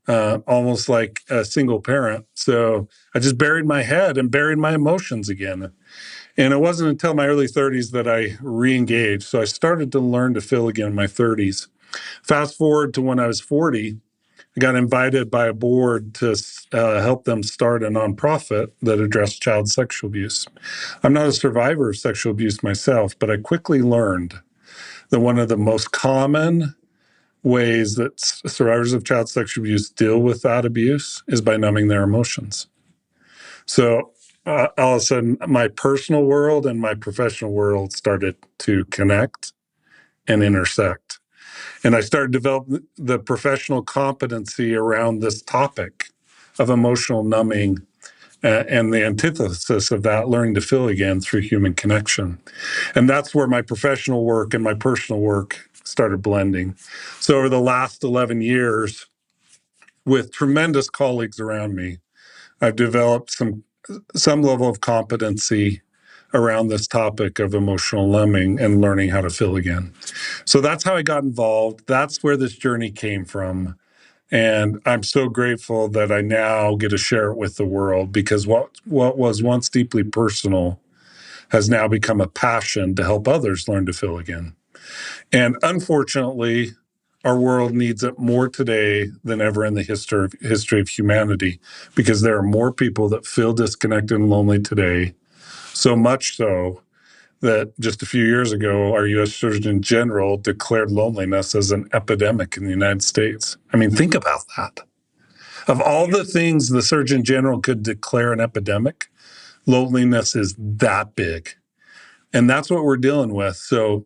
almost like a single parent. So I just buried my head and buried my emotions again. And it wasn't until my early 30s that I re-engaged. So I started to learn to feel again in my 30s. Fast forward to when I was 40, I got invited by a board to help them start a nonprofit that addressed child sexual abuse. I'm not a survivor of sexual abuse myself, but I quickly learned that one of the most common ways that survivors of child sexual abuse deal with that abuse is by numbing their emotions. So all of a sudden, my personal world and my professional world started to connect and intersect. And I started developing the professional competency around this topic of emotional numbing and the antithesis of that, learning to feel again through human connection. And that's where my professional work and my personal work started blending. So over the last 11 years, with tremendous colleagues around me, I've developed some level of competency around this topic of emotional numbing and learning how to feel again. So that's how I got involved. That's where this journey came from. And I'm so grateful that I now get to share it with the world, because what was once deeply personal has now become a passion to help others learn to feel again. And unfortunately, our world needs it more today than ever in the history of humanity, because there are more people that feel disconnected and lonely today, so much so that just a few years ago, our U.S. Surgeon General declared loneliness as an epidemic in the United States. I mean, think about that. Of all the things the Surgeon General could declare an epidemic, loneliness is that big. And that's what we're dealing with. So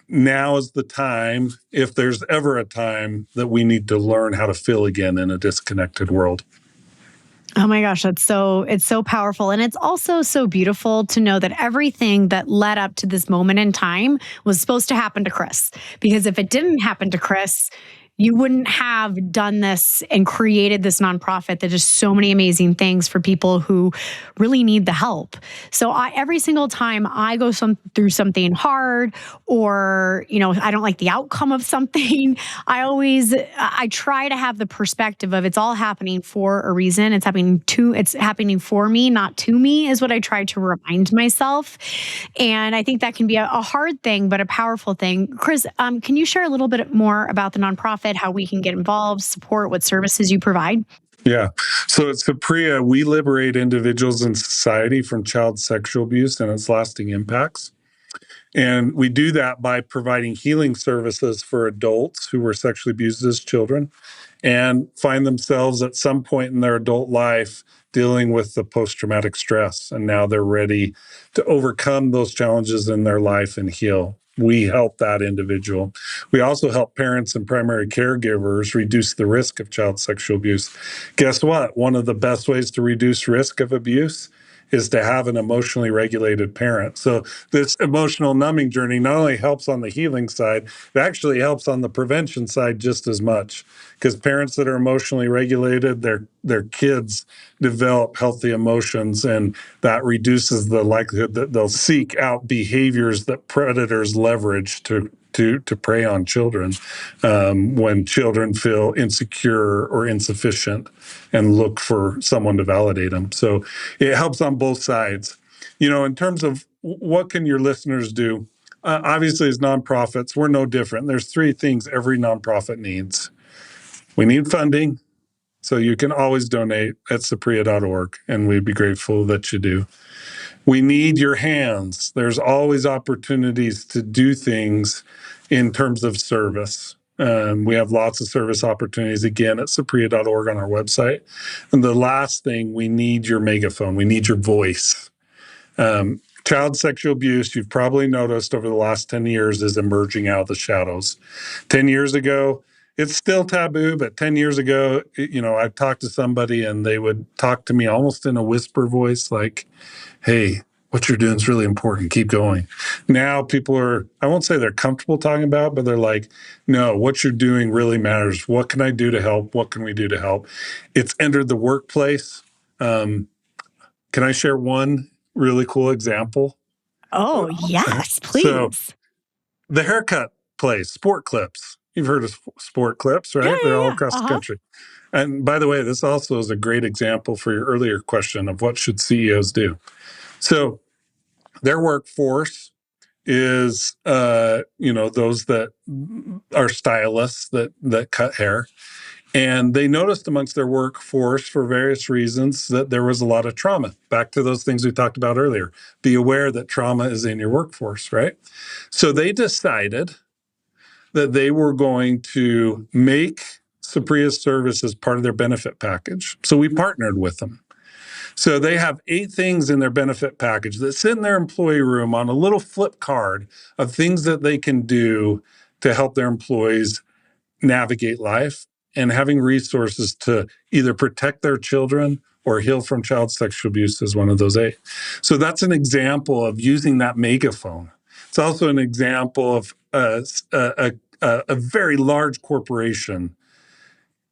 now is the time, if there's ever a time, that we need to learn how to feel again in a disconnected world. Oh my gosh, it's so powerful. And it's also so beautiful to know that everything that led up to this moment in time was supposed to happen to Chris. Because if it didn't happen to Chris, you wouldn't have done this and created this nonprofit that does so many amazing things for people who really need the help. So every single time I go through something hard, or I don't like the outcome of something, I try to have the perspective of it's all happening for a reason. It's happening for me, not to me, is what I try to remind myself. And I think that can be a hard thing, but a powerful thing. Chris, can you share a little bit more about the nonprofit, how we can get involved, support, what services you provide? Yeah. So at Saprea, we liberate individuals and society from child sexual abuse and its lasting impacts. And we do that by providing healing services for adults who were sexually abused as children and find themselves at some point in their adult life dealing with the post-traumatic stress. And now they're ready to overcome those challenges in their life and heal. We help that individual. We also help parents and primary caregivers reduce the risk of child sexual abuse. Guess what? One of the best ways to reduce risk of abuse is to have an emotionally regulated parent. So this emotional numbing journey not only helps on the healing side, it actually helps on the prevention side just as much. Because parents that are emotionally regulated, their kids develop healthy emotions, and that reduces the likelihood that they'll seek out behaviors that predators leverage to prey on children when children feel insecure or insufficient and look for someone to validate them. So it helps on both sides. In terms of what can your listeners do, obviously as nonprofits, we're no different. There's 3 things every nonprofit needs. We need funding, so you can always donate at saprea.org, and we'd be grateful that you do. We need your hands. There's always opportunities to do things in terms of service. We have lots of service opportunities, again, at saprea.org on our website. And the last thing, we need your megaphone. We need your voice. Child sexual abuse, you've probably noticed over the last 10 years, is emerging out of the shadows. 10 years ago, it's still taboo, but 10 years ago, I've talked to somebody and they would talk to me almost in a whisper voice like, hey, What you're doing is really important. Keep going. Now people are, I won't say they're comfortable talking about, but they're like, no, what you're doing really matters. What can I do to help? What can we do to help? It's entered the workplace. Can I share one really cool example? Oh, yes, So please. the haircut place, Sport Clips. You've heard of Sport Clips, Yeah, right? They're yeah, all yeah. across the Uh-huh. country. And by the way, this also is a great example for your earlier question of what should CEOs do. So their workforce is those that are stylists that cut hair, and they noticed amongst their workforce for various reasons that there was a lot of trauma. Back to those things we talked about earlier. Be aware that trauma is in your workforce, right? So they decided that they were going to make Saprea's services part of their benefit package. So we partnered with them. So they have 8 things in their benefit package that sit in their employee room on a little flip card of things that they can do to help their employees navigate life, and having resources to either protect their children or heal from child sexual abuse is one of those 8. So that's an example of using that megaphone. It's also an example of a very large corporation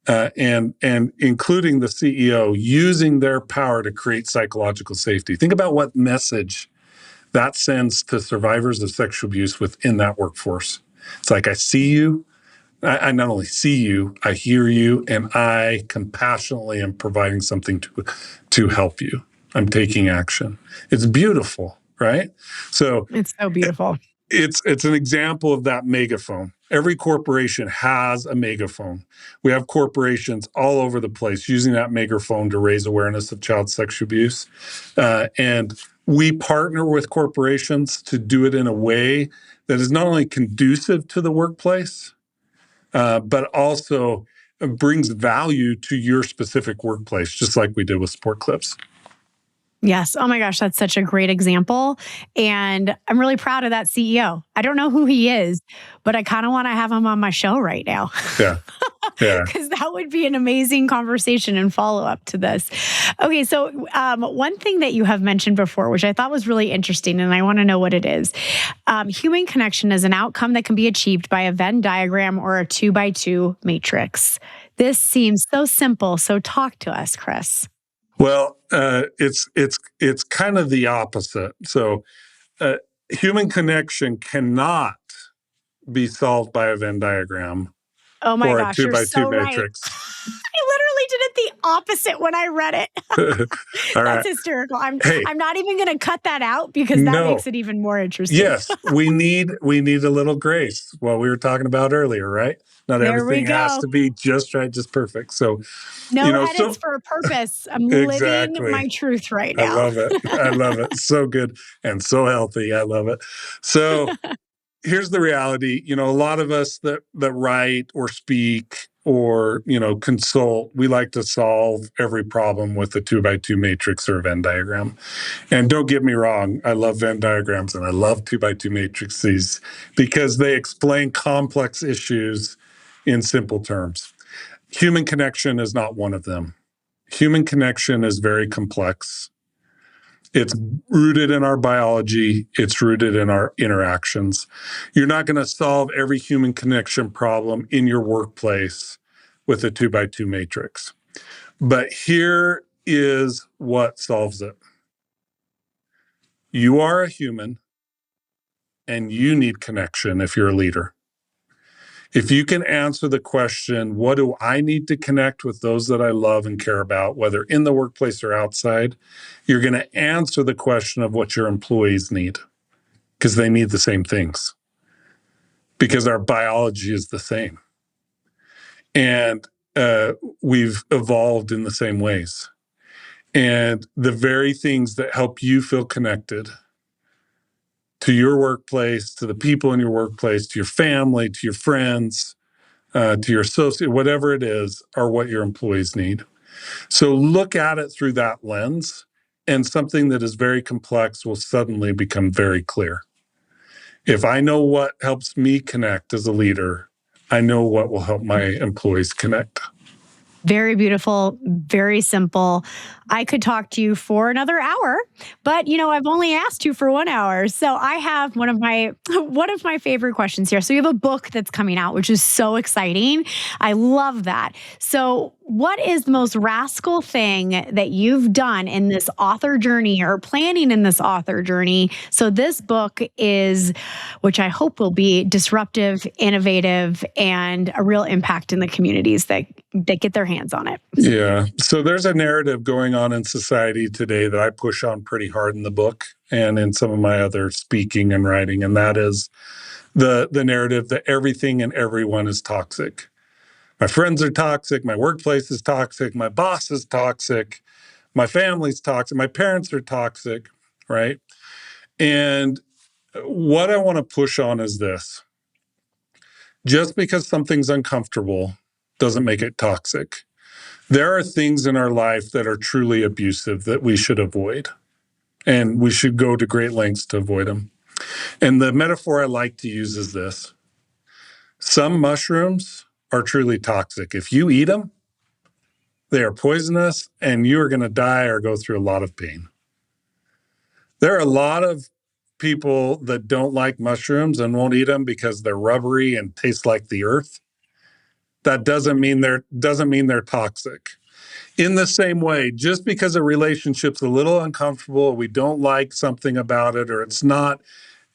and including the CEO using their power to create psychological safety. Think about what message that sends to survivors of sexual abuse within that workforce. It's like, I see you. I not only see you, I hear you, and I compassionately am providing something to help you. I'm taking action. It's beautiful, right? So It's so beautiful. it's an example of that megaphone. Every corporation has a megaphone. We have corporations all over the place using that megaphone to raise awareness of child sexual abuse. And we partner with corporations to do it in a way that is not only conducive to the workplace, but also brings value to your specific workplace, just like we did with Sport Clips. Yes. Oh my gosh, that's such a great example. And I'm really proud of that CEO. I don't know who he is, but I kind of want to have him on my show right now. Yeah. Yeah. Because that would be an amazing conversation and follow up to this. Okay, so one thing that you have mentioned before, which I thought was really interesting, and I want to know what it is. Human connection is an outcome that can be achieved by a Venn diagram or a 2x2 matrix. This seems so simple. So talk to us, Chris. Well, it's kind of the opposite. So, human connection cannot be solved by a Venn diagram Oh my or a gosh, two you're by two so right. matrix. I literally did it the opposit when I read it. All That's right. hysterical. Hey, I'm not even going to cut that out because that no. makes it even more interesting. Yes, we need a little grace. What we were talking about earlier, right? Not There we everything has go. to be just right, just perfect. So, No so edits for a purpose. I'm living exactly. my truth right I now. love it. I love it. So good and so healthy. I love it. So, here's the reality. A lot of us that write or speak or consult, we like to solve every problem with a 2x2 matrix or a Venn diagram. And don't get me wrong, I love Venn diagrams and I love 2x2 matrices because they explain complex issues in simple terms. Human connection is not one of them. Human connection is very complex. It's rooted in our biology. It's rooted in our interactions. You're not going to solve every human connection problem in your workplace with a 2x2 matrix. But here is what solves it. You are a human and you need connection if you're a leader. If you can answer the question, what do I need to connect with those that I love and care about, whether in the workplace or outside, you're going to answer the question of what your employees need because they need the same things, because our biology is the same. And we've evolved in the same ways. And the very things that help you feel connected to your workplace, to the people in your workplace, to your family, to your friends, to your associate, whatever it is, are what your employees need. So look at it through that lens, and something that is very complex will suddenly become very clear. If I know what helps me connect as a leader, I know what will help my employees connect. Very beautiful, very simple. I could talk to you for another hour, but I've only asked you for 1 hour. So I have one of my favorite questions here. So you have a book that's coming out, which is so exciting. I love that. So what is the most rascal thing that you've done in this author journey or planning in this author journey? So this book is, which I hope will be disruptive, innovative, and a real impact in the communities that get their hands on it. Yeah. So there's a narrative going on in society today that I push on pretty hard in the book and in some of my other speaking and writing. And that is the narrative that everything and everyone is toxic. My friends are toxic. My workplace is toxic. My boss is toxic. My family's toxic. My parents are toxic. Right. And what I want to push on is this. Just because something's uncomfortable doesn't make it toxic. There are things in our life that are truly abusive that we should avoid, and we should go to great lengths to avoid them. And the metaphor I like to use is this. Some mushrooms are truly toxic. If you eat them, they are poisonous, and you are going to die or go through a lot of pain. There are a lot of people that don't like mushrooms and won't eat them because they're rubbery and taste like the earth. That doesn't mean they're toxic. In the same way, just because a relationship's a little uncomfortable, we don't like something about it, or it's not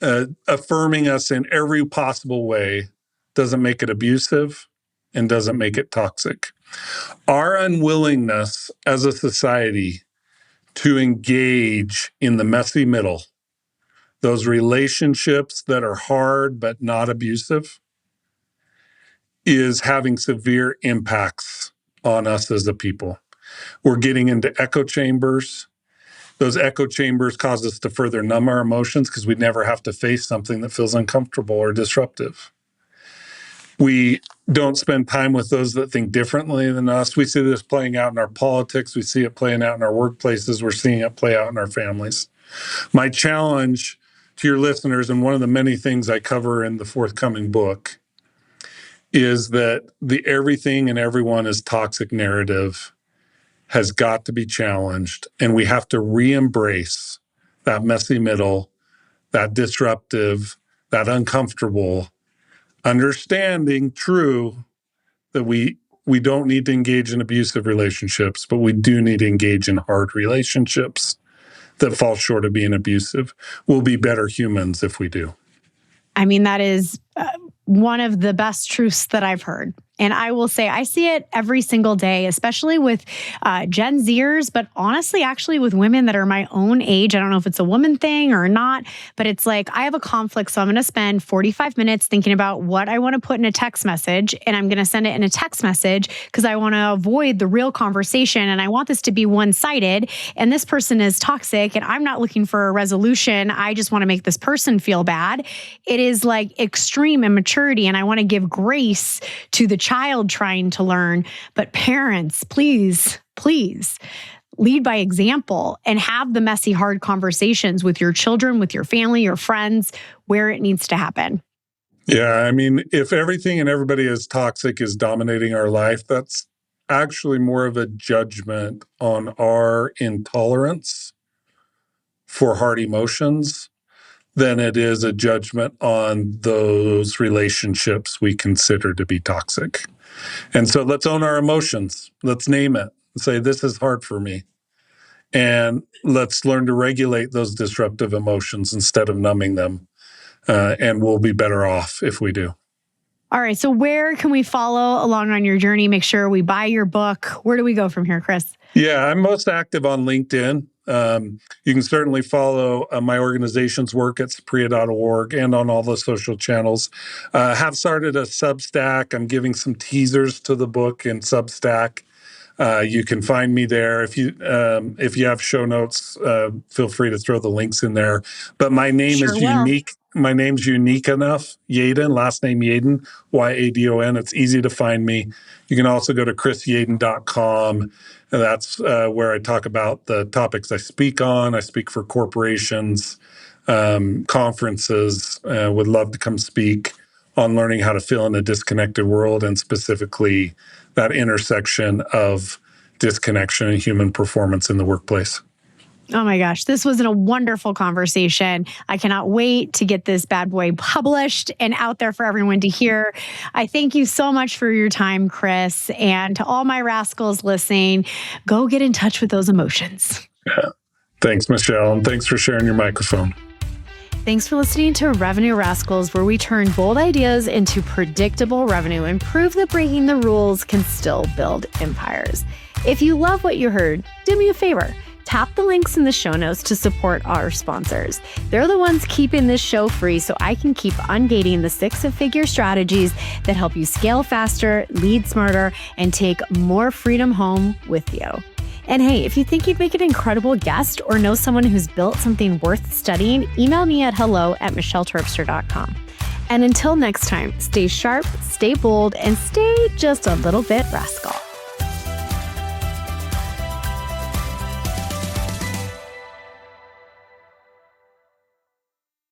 affirming us in every possible way, doesn't make it abusive and doesn't make it toxic. Our unwillingness as a society to engage in the messy middle, those relationships that are hard but not abusive, is having severe impacts on us as a people. We're getting into echo chambers. Those echo chambers cause us to further numb our emotions because we never have to face something that feels uncomfortable or disruptive. We don't spend time with those that think differently than us. We see this playing out in our politics. We see it playing out in our workplaces. We're seeing it play out in our families. My challenge to your listeners, and one of the many things I cover in the forthcoming book, is that the everything and everyone is toxic narrative has got to be challenged, and we have to re-embrace that messy middle, that disruptive, that uncomfortable, understanding true that we don't need to engage in abusive relationships, but we do need to engage in hard relationships that fall short of being abusive. We'll be better humans if we do. I mean, that is one of the best truths that I've heard. And I will say, I see it every single day, especially with Gen Zers, but honestly, actually with women that are my own age. I don't know if it's a woman thing or not, but it's like, I have a conflict. So I'm going to spend 45 minutes thinking about what I want to put in a text message. And I'm going to send it in a text message because I want to avoid the real conversation. And I want this to be one-sided. And this person is toxic and I'm not looking for a resolution. I just want to make this person feel bad. It is like extreme immaturity. And I want to give grace to the child trying to learn. But parents, please lead by example and have the messy, hard conversations with your children, with your family, your friends, where it needs to happen. Yeah, I mean, if everything and everybody is toxic is dominating our life, that's actually more of a judgment on our intolerance for hard emotions than it is a judgment on those relationships we consider to be toxic. And so let's own our emotions. Let's name it. Say, this is hard for me. And let's learn to regulate those disruptive emotions instead of numbing them. And we'll be better off if we do. All right. So where can we follow along on your journey? Make sure we buy your book. Where do we go from here, Chris? Yeah, I'm most active on LinkedIn. You can certainly follow my organization's work at Saprea.org and on all the social channels. Have started a Substack. I'm giving some teasers to the book in Substack. You can find me there. If you have show notes, feel free to throw the links in there. But my name is unique. My name's unique enough. Yadon, last name Yadon, Yadon. It's easy to find me. You can also go to chrisyadon.com. And that's where I talk about the topics I speak on. I speak for corporations, conferences. Would love to come speak. on learning how to feel in a disconnected world, and specifically that intersection of disconnection and human performance in the workplace. Oh my gosh, this was a wonderful conversation. I cannot wait to get this bad boy published and out there for everyone to hear. I thank you so much for your time, Chris. And to all my rascals listening, go get in touch with those emotions. Yeah. Thanks, Michelle. And thanks for sharing your microphone. Thanks for listening to Revenue Rascals, where we turn bold ideas into predictable revenue and prove that breaking the rules can still build empires. If you love what you heard, do me a favor. Tap the links in the show notes to support our sponsors. They're the ones keeping this show free so I can keep ungating the six-figure strategies that help you scale faster, lead smarter, and take more freedom home with you. And hey, if you think you'd make an incredible guest or know someone who's built something worth studying, email me at hello@michelleterpstra.com. And until next time, stay sharp, stay bold, and stay just a little bit rascal.